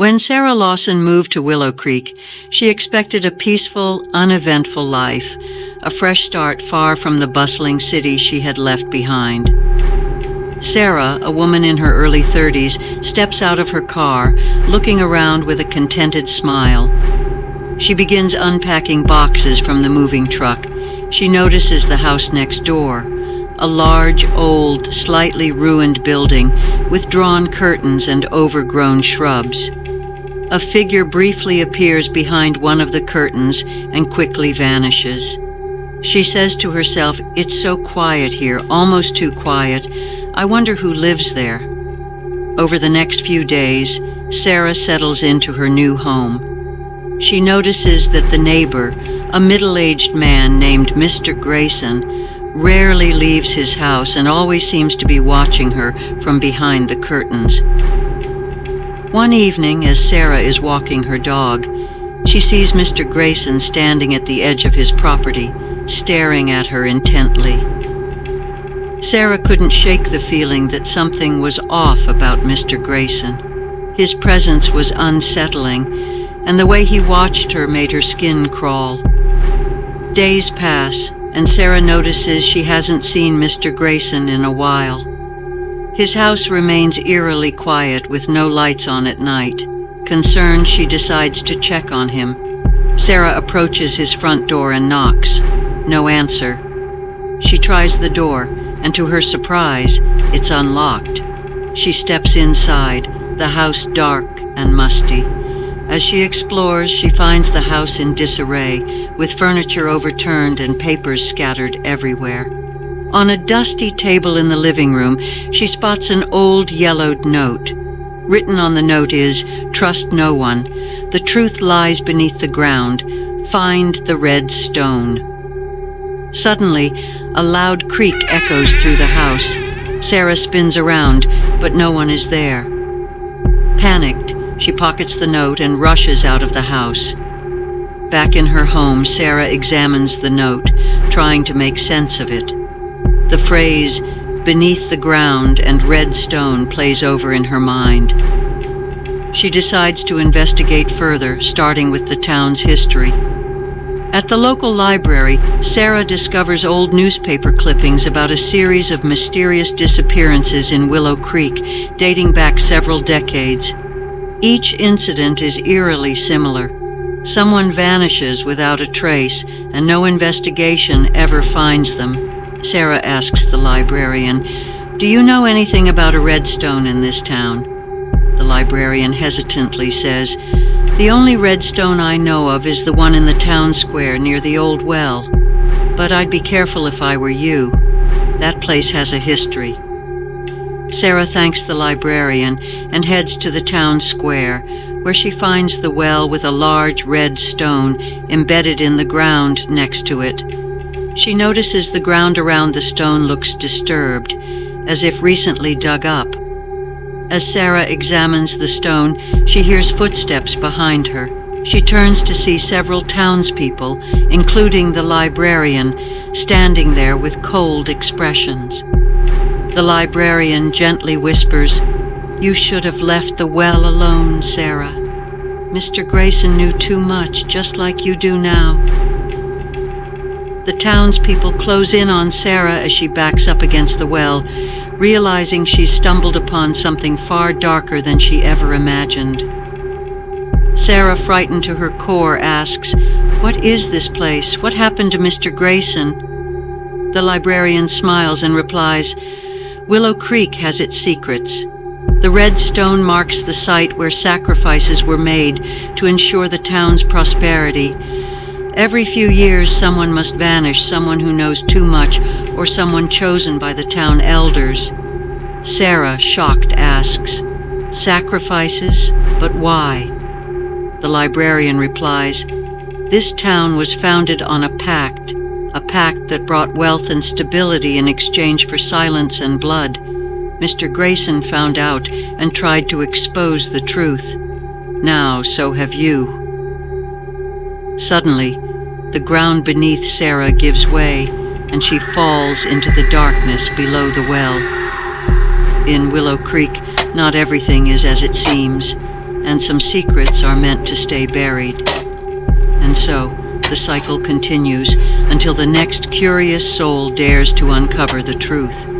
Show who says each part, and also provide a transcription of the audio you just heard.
Speaker 1: When Sarah Lawson moved to Willow Creek, she expected a peaceful, uneventful life, a fresh start far from the bustling city she had left behind. Sarah, a woman in her early 30s, steps out of her car, looking around with a contented smile. She begins unpacking boxes from the moving truck. She notices the house next door, a large, old, slightly ruined building with drawn curtains and overgrown shrubs. A figure briefly appears behind one of the curtains and quickly vanishes. She says to herself, "It's so quiet here, almost too quiet. I wonder who lives there." Over the next few days, Sarah settles into her new home. She notices that the neighbor, a middle-aged man named Mr. Grayson, rarely leaves his house and always seems to be watching her from behind the curtains. One evening, as Sarah is walking her dog, she sees Mr. Grayson standing at the edge of his property, staring at her intently. Sarah couldn't shake the feeling that something was off about Mr. Grayson. His presence was unsettling, and the way he watched her made her skin crawl. Days pass, and Sarah notices she hasn't seen Mr. Grayson in a while. His house remains eerily quiet with no lights on at night. Concerned, she decides to check on him. Sarah approaches his front door and knocks. No answer. She tries the door, and to her surprise, it's unlocked. She steps inside, the house dark and musty. As she explores, she finds the house in disarray, with furniture overturned and papers scattered everywhere. On a dusty table in the living room, she spots an old yellowed note. Written on the note is, "Trust no one. The truth lies beneath the ground. Find the red stone." Suddenly, a loud creak echoes through the house. Sarah spins around, but no one is there. Panicked, she pockets the note and rushes out of the house. Back in her home, Sarah examines the note, trying to make sense of it. The phrase, "beneath the ground" and "red stone" plays over in her mind. She decides to investigate further, starting with the town's history. At the local library, Sarah discovers old newspaper clippings about a series of mysterious disappearances in Willow Creek, dating back several decades. Each incident is eerily similar. Someone vanishes without a trace, and no investigation ever finds them. Sarah asks the librarian, "Do you know anything about a red stone in this town?" The librarian hesitantly says, "The only red stone I know of is the one in the town square near the old well. But I'd be careful if I were you. That place has a history." Sarah thanks the librarian and heads to the town square, where she finds the well with a large red stone embedded in the ground next to it. She notices the ground around the stone looks disturbed, as if recently dug up. As Sarah examines the stone, she hears footsteps behind her. She turns to see several townspeople, including the librarian, standing there with cold expressions. The librarian gently whispers, "You should have left the well alone, Sarah. Mr. Grayson knew too much, just like you do now." The townspeople close in on Sarah as she backs up against the well, realizing she's stumbled upon something far darker than she ever imagined. Sarah, frightened to her core, asks, "What is this place? What happened to Mr. Grayson?" The librarian smiles and replies, "Willow Creek has its secrets. The red stone marks the site where sacrifices were made to ensure the town's prosperity. Every few years someone must vanish, someone who knows too much, or someone chosen by the town elders." Sarah, shocked, asks, "Sacrifices? But why?" The librarian replies, "This town was founded on a pact that brought wealth and stability in exchange for silence and blood. Mr. Grayson found out and tried to expose the truth. Now so have you." Suddenly, the ground beneath Sarah gives way, and she falls into the darkness below the well. In Willow Creek, not everything is as it seems. and some secrets are meant to stay buried. And so, the cycle continues until the next curious soul dares to uncover the truth.